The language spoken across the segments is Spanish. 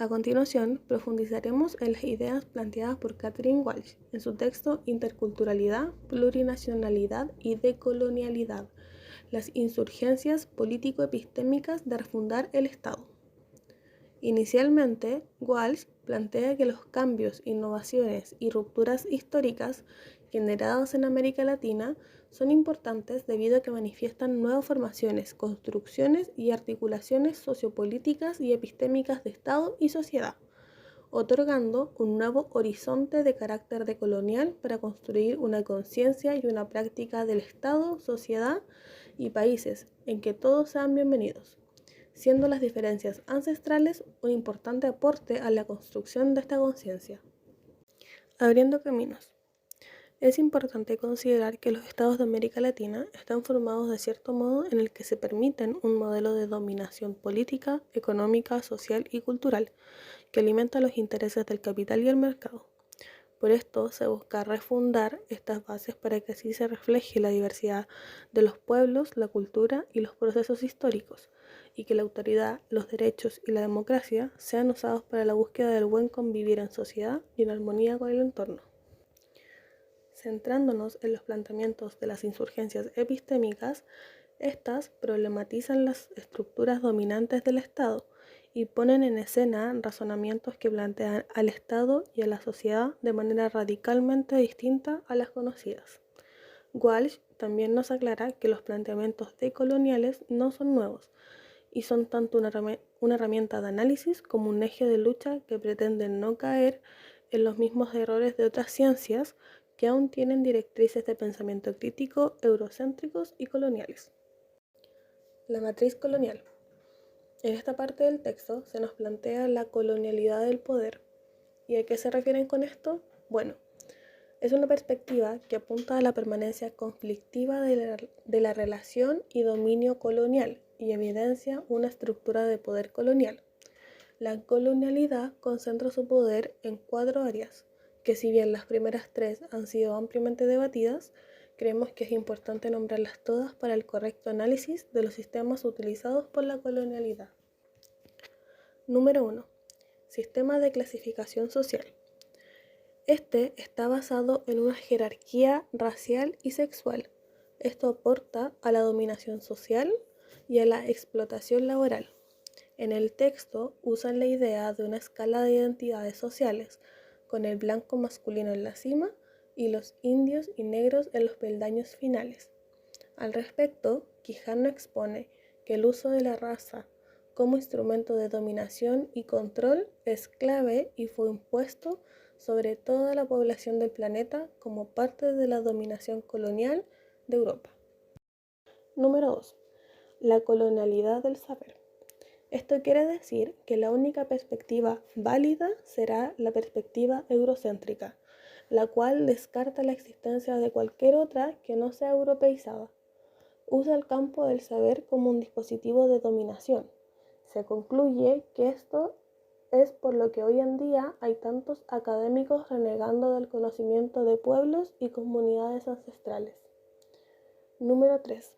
A continuación, profundizaremos en las ideas planteadas por Katherine Walsh en su texto Interculturalidad, Plurinacionalidad y Decolonialidad, las insurgencias político-epistémicas de refundar el Estado. Inicialmente, Walsh plantea que los cambios, innovaciones y rupturas históricas generados en América Latina son importantes debido a que manifiestan nuevas formaciones, construcciones y articulaciones sociopolíticas y epistémicas de Estado y sociedad, otorgando un nuevo horizonte de carácter decolonial para construir una conciencia y una práctica del Estado, sociedad y países en que todos sean bienvenidos, siendo las diferencias ancestrales un importante aporte a la construcción de esta conciencia. Abriendo caminos. Es importante considerar que los estados de América Latina están formados de cierto modo en el que se permiten un modelo de dominación política, económica, social y cultural que alimenta los intereses del capital y el mercado. Por esto se busca refundar estas bases para que así se refleje la diversidad de los pueblos, la cultura y los procesos históricos, y que la autoridad, los derechos y la democracia sean usados para la búsqueda del buen convivir en sociedad y en armonía con el entorno. Centrándonos en los planteamientos de las insurgencias epistémicas, estas problematizan las estructuras dominantes del Estado y ponen en escena razonamientos que plantean al Estado y a la sociedad de manera radicalmente distinta a las conocidas. Walsh también nos aclara que los planteamientos decoloniales no son nuevos y son tanto una herramienta de análisis como un eje de lucha que pretenden no caer en los mismos errores de otras ciencias que aún tienen directrices de pensamiento crítico, eurocéntricos y coloniales. La matriz colonial. En esta parte del texto se nos plantea la colonialidad del poder. ¿Y a qué se refieren con esto? Bueno, es una perspectiva que apunta a la permanencia conflictiva de la relación y dominio colonial y evidencia una estructura de poder colonial. La colonialidad concentra su poder en 4 áreas, que si bien las primeras 3 han sido ampliamente debatidas, creemos que es importante nombrarlas todas para el correcto análisis de los sistemas utilizados por la colonialidad. Número 1. Sistema de clasificación social. Este está basado en una jerarquía racial y sexual. Esto aporta a la dominación social y a la explotación laboral. En el texto usan la idea de una escala de identidades sociales, con el blanco masculino en la cima y los indios y negros en los peldaños finales. Al respecto, Quijano expone que el uso de la raza como instrumento de dominación y control es clave y fue impuesto sobre toda la población del planeta como parte de la dominación colonial de Europa. Número 2. La colonialidad del saber. Esto quiere decir que la única perspectiva válida será la perspectiva eurocéntrica, la cual descarta la existencia de cualquier otra que no sea europeizada. Usa el campo del saber como un dispositivo de dominación. Se concluye que esto es por lo que hoy en día hay tantos académicos renegando del conocimiento de pueblos y comunidades ancestrales. Número 3.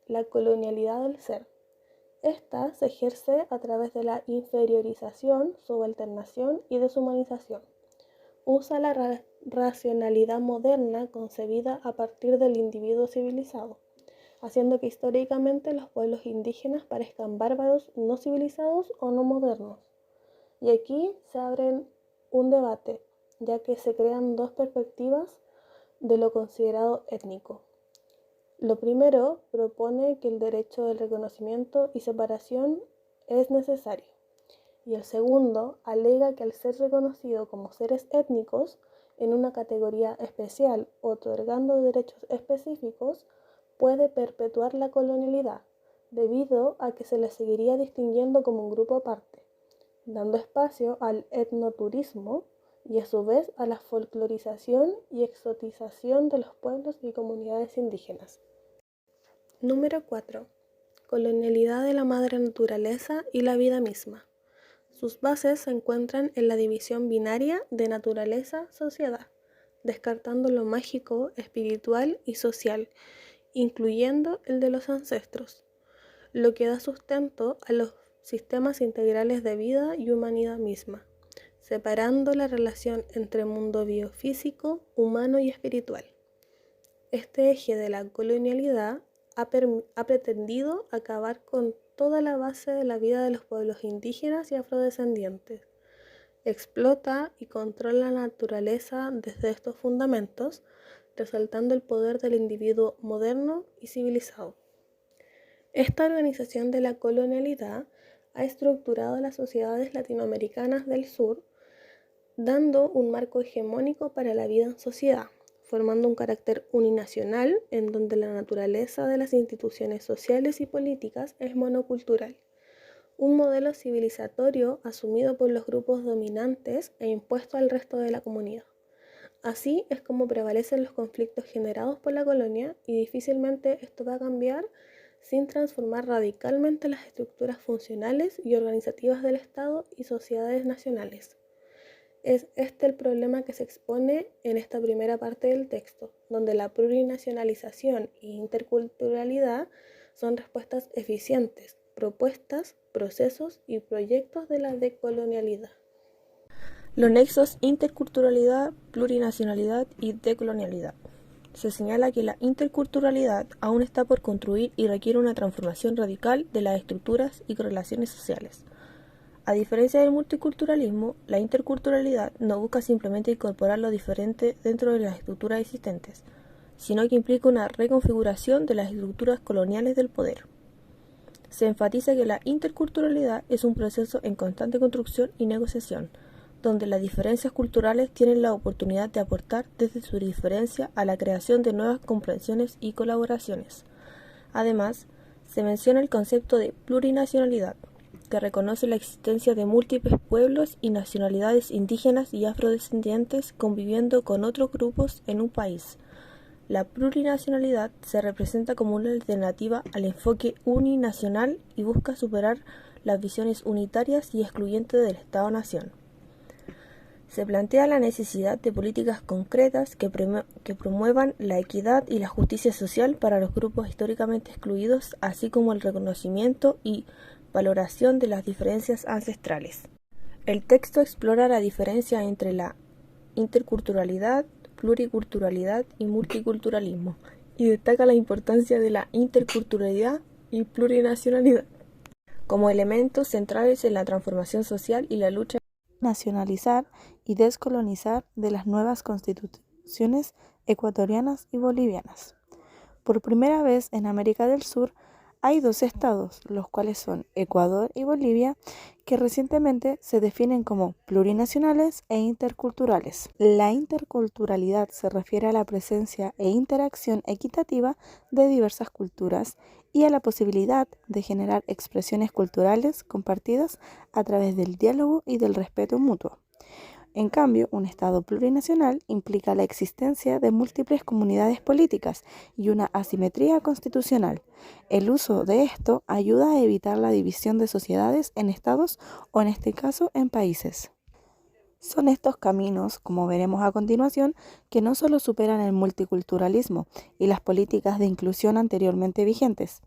La colonialidad del ser. Esta se ejerce a través de la inferiorización, subalternación y deshumanización. Usa la racionalidad moderna concebida a partir del individuo civilizado, haciendo que históricamente los pueblos indígenas parezcan bárbaros no civilizados o no modernos. Y aquí se abre un debate, ya que se crean 2 perspectivas de lo considerado étnico. Lo primero propone que el derecho del reconocimiento y separación es necesario, y el segundo alega que al ser reconocido como seres étnicos en una categoría especial, otorgando derechos específicos, puede perpetuar la colonialidad, debido a que se les seguiría distinguiendo como un grupo aparte, dando espacio al etnoturismo y a su vez a la folclorización y exotización de los pueblos y comunidades indígenas. Número 4. Colonialidad de la madre naturaleza y la vida misma. Sus bases se encuentran en la división binaria de naturaleza-sociedad, descartando lo mágico, espiritual y social, incluyendo el de los ancestros, lo que da sustento a los sistemas integrales de vida y humanidad misma, separando la relación entre mundo biofísico, humano y espiritual. Este eje de la colonialidad ha pretendido acabar con toda la base de la vida de los pueblos indígenas y afrodescendientes. Explota y controla la naturaleza desde estos fundamentos, resaltando el poder del individuo moderno y civilizado. Esta organización de la colonialidad ha estructurado las sociedades latinoamericanas del sur, dando un marco hegemónico para la vida en sociedad, formando un carácter uninacional en donde la naturaleza de las instituciones sociales y políticas es monocultural, un modelo civilizatorio asumido por los grupos dominantes e impuesto al resto de la comunidad. Así es como prevalecen los conflictos generados por la colonia y difícilmente esto va a cambiar sin transformar radicalmente las estructuras funcionales y organizativas del Estado y sociedades nacionales. Es este el problema que se expone en esta primera parte del texto, donde la plurinacionalización e interculturalidad son respuestas eficientes, propuestas, procesos y proyectos de la decolonialidad. Los nexos interculturalidad, plurinacionalidad y decolonialidad. Se señala que la interculturalidad aún está por construir y requiere una transformación radical de las estructuras y relaciones sociales. A diferencia del multiculturalismo, la interculturalidad no busca simplemente incorporar lo diferente dentro de las estructuras existentes, sino que implica una reconfiguración de las estructuras coloniales del poder. Se enfatiza que la interculturalidad es un proceso en constante construcción y negociación, donde las diferencias culturales tienen la oportunidad de aportar desde su diferencia a la creación de nuevas comprensiones y colaboraciones. Además, se menciona el concepto de plurinacionalidad, que reconoce la existencia de múltiples pueblos y nacionalidades indígenas y afrodescendientes conviviendo con otros grupos en un país. La plurinacionalidad se representa como una alternativa al enfoque uninacional y busca superar las visiones unitarias y excluyentes del Estado-nación. Se plantea la necesidad de políticas concretas que promuevan la equidad y la justicia social para los grupos históricamente excluidos, así como el reconocimiento y valoración de las diferencias ancestrales. El texto explora la diferencia entre la interculturalidad, pluriculturalidad y multiculturalismo, y destaca la importancia de la interculturalidad y plurinacionalidad como elementos centrales en la transformación social y la lucha nacionalizar y descolonizar de las nuevas constituciones ecuatorianas y bolivianas. Por primera vez en América del Sur hay dos estados, los cuales son Ecuador y Bolivia, que recientemente se definen como plurinacionales e interculturales. La interculturalidad se refiere a la presencia e interacción equitativa de diversas culturas y a la posibilidad de generar expresiones culturales compartidas a través del diálogo y del respeto mutuo. En cambio, un Estado plurinacional implica la existencia de múltiples comunidades políticas y una asimetría constitucional. El uso de esto ayuda a evitar la división de sociedades en estados o, en este caso, en países. Son estos caminos, como veremos a continuación, que no solo superan el multiculturalismo y las políticas de inclusión anteriormente vigentes,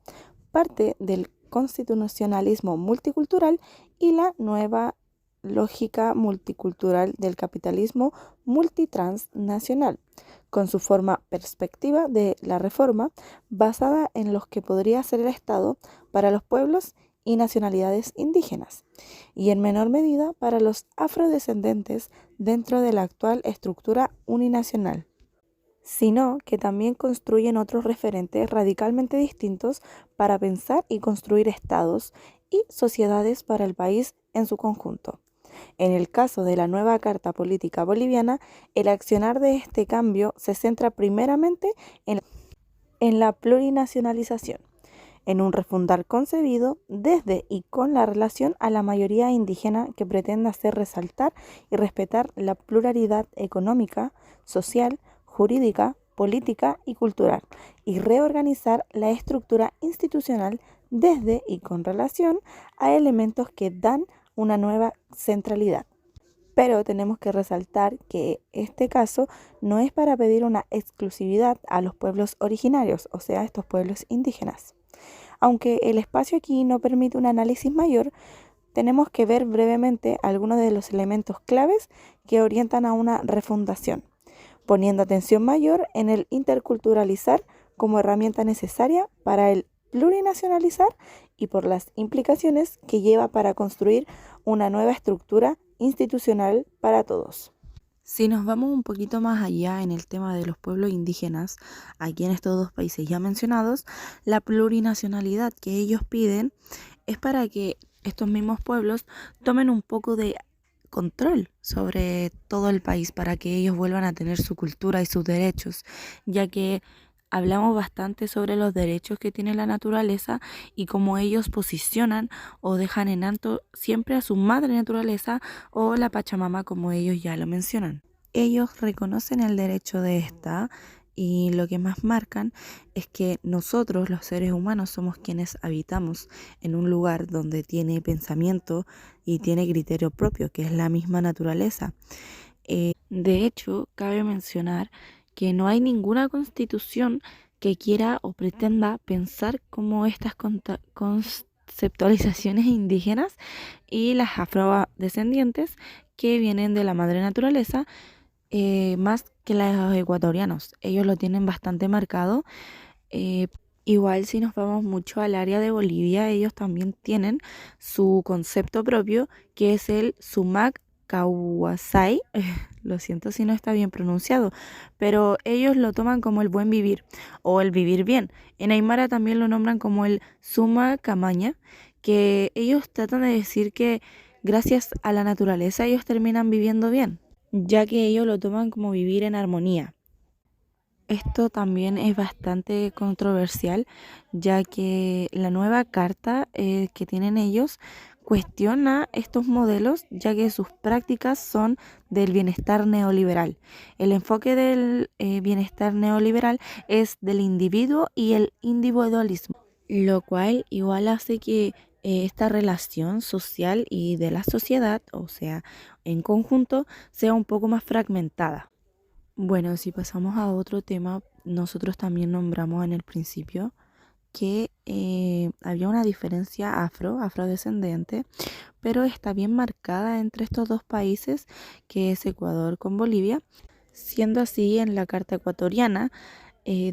parte del constitucionalismo multicultural y la nueva lógica multicultural del capitalismo multitransnacional, con su forma perspectiva de la reforma basada en lo que podría ser el Estado para los pueblos y nacionalidades indígenas, y en menor medida para los afrodescendentes dentro de la actual estructura uninacional, sino que también construyen otros referentes radicalmente distintos para pensar y construir estados y sociedades para el país en su conjunto. En el caso de la nueva Carta Política Boliviana, el accionar de este cambio se centra primeramente en la plurinacionalización, en un refundar concebido desde y con la relación a la mayoría indígena que pretende hacer resaltar y respetar la pluralidad económica, social, jurídica, política y cultural, y reorganizar la estructura institucional desde y con relación a elementos que dan una nueva centralidad. Pero tenemos que resaltar que este caso no es para pedir una exclusividad a los pueblos originarios, o sea, estos pueblos indígenas. Aunque el espacio aquí no permite un análisis mayor, tenemos que ver brevemente algunos de los elementos claves que orientan a una refundación, poniendo atención mayor en el interculturalizar como herramienta necesaria para el plurinacionalizar y por las implicaciones que lleva para construir una nueva estructura institucional para todos. Si nos vamos un poquito más allá en el tema de los pueblos indígenas, aquí en estos dos países ya mencionados, la plurinacionalidad que ellos piden es para que estos mismos pueblos tomen un poco de control sobre todo el país, para que ellos vuelvan a tener su cultura y sus derechos, ya que hablamos bastante sobre los derechos que tiene la naturaleza y cómo ellos posicionan o dejan en alto siempre a su madre naturaleza o la Pachamama, como ellos ya lo mencionan. Ellos reconocen el derecho de esta y lo que más marcan es que nosotros, los seres humanos, somos quienes habitamos en un lugar donde tiene pensamiento y tiene criterio propio, que es la misma naturaleza. De hecho, cabe mencionar que no hay ninguna constitución que quiera o pretenda pensar como estas conceptualizaciones indígenas y las afrodescendientes que vienen de la madre naturaleza, más que los ecuatorianos. Ellos lo tienen bastante marcado. Eh, Igual si nos vamos mucho al área de Bolivia, ellos también tienen su concepto propio, que es el Sumac Kawasai. Lo siento si no está bien pronunciado, pero ellos lo toman como el buen vivir o el vivir bien. En Aymara también lo nombran como el Suma Camaña, que ellos tratan de decir que gracias a la naturaleza ellos terminan viviendo bien, ya que ellos lo toman como vivir en armonía. Esto también es bastante controversial, ya que la nueva carta que tienen ellos cuestiona estos modelos, ya que sus prácticas son del bienestar neoliberal. El enfoque del bienestar neoliberal es del individuo y el individualismo, lo cual igual hace que esta relación social y de la sociedad, o sea, en conjunto, sea un poco más fragmentada. Bueno, si pasamos a otro tema, nosotros también nombramos en el principio que había una diferencia afrodescendente, pero está bien marcada entre estos dos países, que es Ecuador con Bolivia, siendo así en la Carta Ecuatoriana,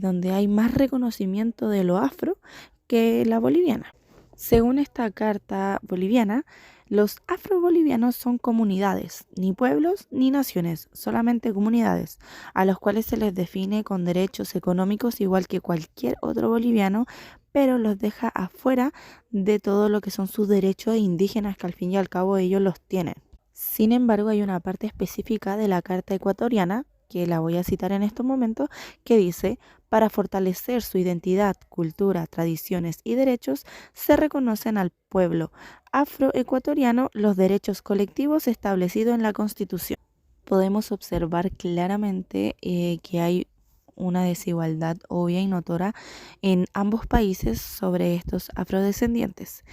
donde hay más reconocimiento de lo afro que la boliviana. Según esta carta boliviana, los afrobolivianos son comunidades, ni pueblos ni naciones, solamente comunidades, a los cuales se les define con derechos económicos igual que cualquier otro boliviano, pero los deja afuera de todo lo que son sus derechos indígenas, que al fin y al cabo ellos los tienen. Sin embargo, hay una parte específica de la Carta Ecuatoriana, que la voy a citar en estos momentos, que dice: para fortalecer su identidad, cultura, tradiciones y derechos, se reconocen al pueblo afroecuatoriano los derechos colectivos establecidos en la Constitución. Podemos observar claramente que hay una desigualdad obvia y notoria en ambos países sobre estos afrodescendientes,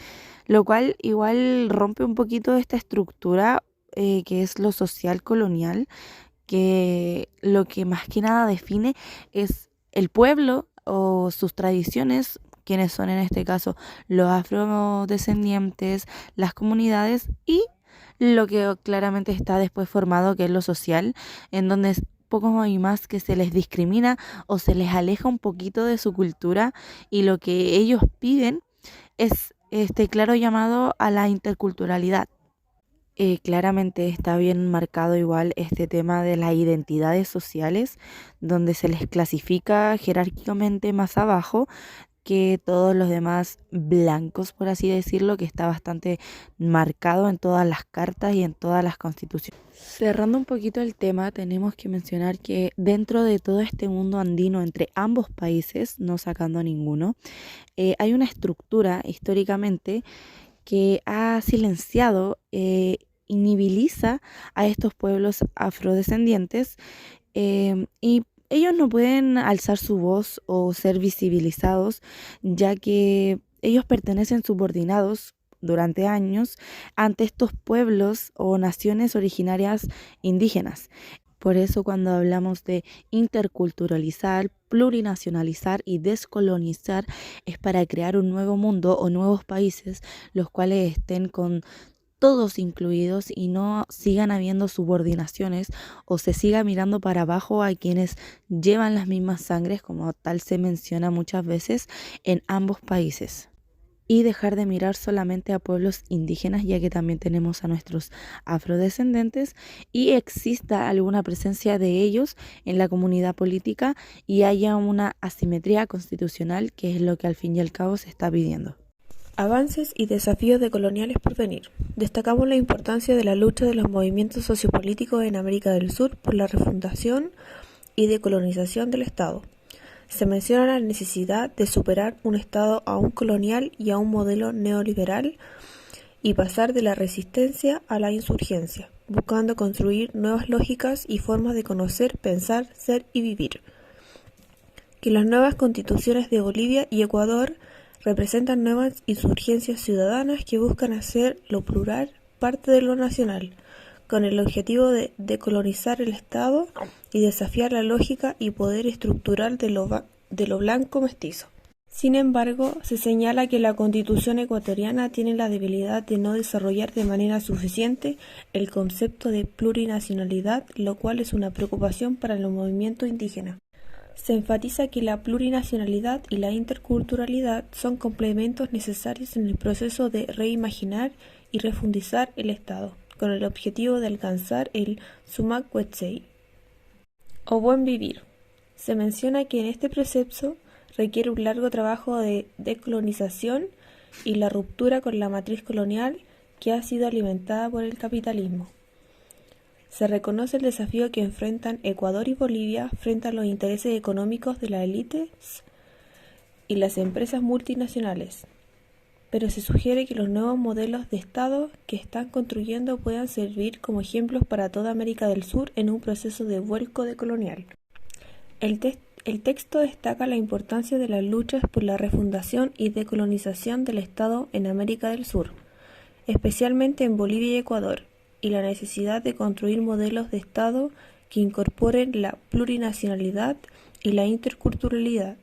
lo cual igual rompe un poquito esta estructura que es lo social colonial, que lo que más que nada define es el pueblo o sus tradiciones, quienes son en este caso los afrodescendientes, las comunidades y lo que claramente está después formado, que es lo social, en donde es poco y más que se les discrimina o se les aleja un poquito de su cultura, y lo que ellos piden es este claro llamado a la interculturalidad. Claramente está bien marcado igual este tema de las identidades sociales, donde se les clasifica jerárquicamente más abajo que todos los demás blancos, por así decirlo, que está bastante marcado en todas las cartas y en todas las constituciones. Cerrando un poquito el tema, tenemos que mencionar que dentro de todo este mundo andino entre ambos países, no sacando ninguno, hay una estructura históricamente que ha silenciado invisibiliza a estos pueblos afrodescendientes, y ellos no pueden alzar su voz o ser visibilizados, ya que ellos pertenecen subordinados durante años ante estos pueblos o naciones originarias indígenas. Por eso cuando hablamos de interculturalizar, plurinacionalizar y descolonizar es para crear un nuevo mundo o nuevos países los cuales estén con todos incluidos y no sigan habiendo subordinaciones o se siga mirando para abajo a quienes llevan las mismas sangres, como tal se menciona muchas veces en ambos países. Y dejar de mirar solamente a pueblos indígenas, ya que también tenemos a nuestros afrodescendientes y exista alguna presencia de ellos en la comunidad política y haya una asimetría constitucional, que es lo que al fin y al cabo se está pidiendo. Avances y desafíos decoloniales por venir. Destacamos la importancia de la lucha de los movimientos sociopolíticos en América del Sur por la refundación y decolonización del Estado. Se menciona la necesidad de superar un Estado aún colonial y a un modelo neoliberal y pasar de la resistencia a la insurgencia, buscando construir nuevas lógicas y formas de conocer, pensar, ser y vivir. Que las nuevas constituciones de Bolivia y Ecuador representan nuevas insurgencias ciudadanas que buscan hacer lo plural parte de lo nacional, con el objetivo de decolonizar el Estado y desafiar la lógica y poder estructural de lo blanco mestizo. Sin embargo, se señala que la Constitución ecuatoriana tiene la debilidad de no desarrollar de manera suficiente el concepto de plurinacionalidad, lo cual es una preocupación para los movimientos indígenas. Se enfatiza que la plurinacionalidad y la interculturalidad son complementos necesarios en el proceso de reimaginar y refundizar el Estado, con el objetivo de alcanzar el Sumak Wetsey, o buen vivir. Se menciona que en este proceso requiere un largo trabajo de decolonización y la ruptura con la matriz colonial que ha sido alimentada por el capitalismo. Se reconoce el desafío que enfrentan Ecuador y Bolivia frente a los intereses económicos de las élites y las empresas multinacionales, pero se sugiere que los nuevos modelos de Estado que están construyendo puedan servir como ejemplos para toda América del Sur en un proceso de vuelco decolonial. El texto destaca la importancia de las luchas por la refundación y decolonización del Estado en América del Sur, especialmente en Bolivia y Ecuador, y la necesidad de construir modelos de Estado que incorporen la plurinacionalidad y la interculturalidad,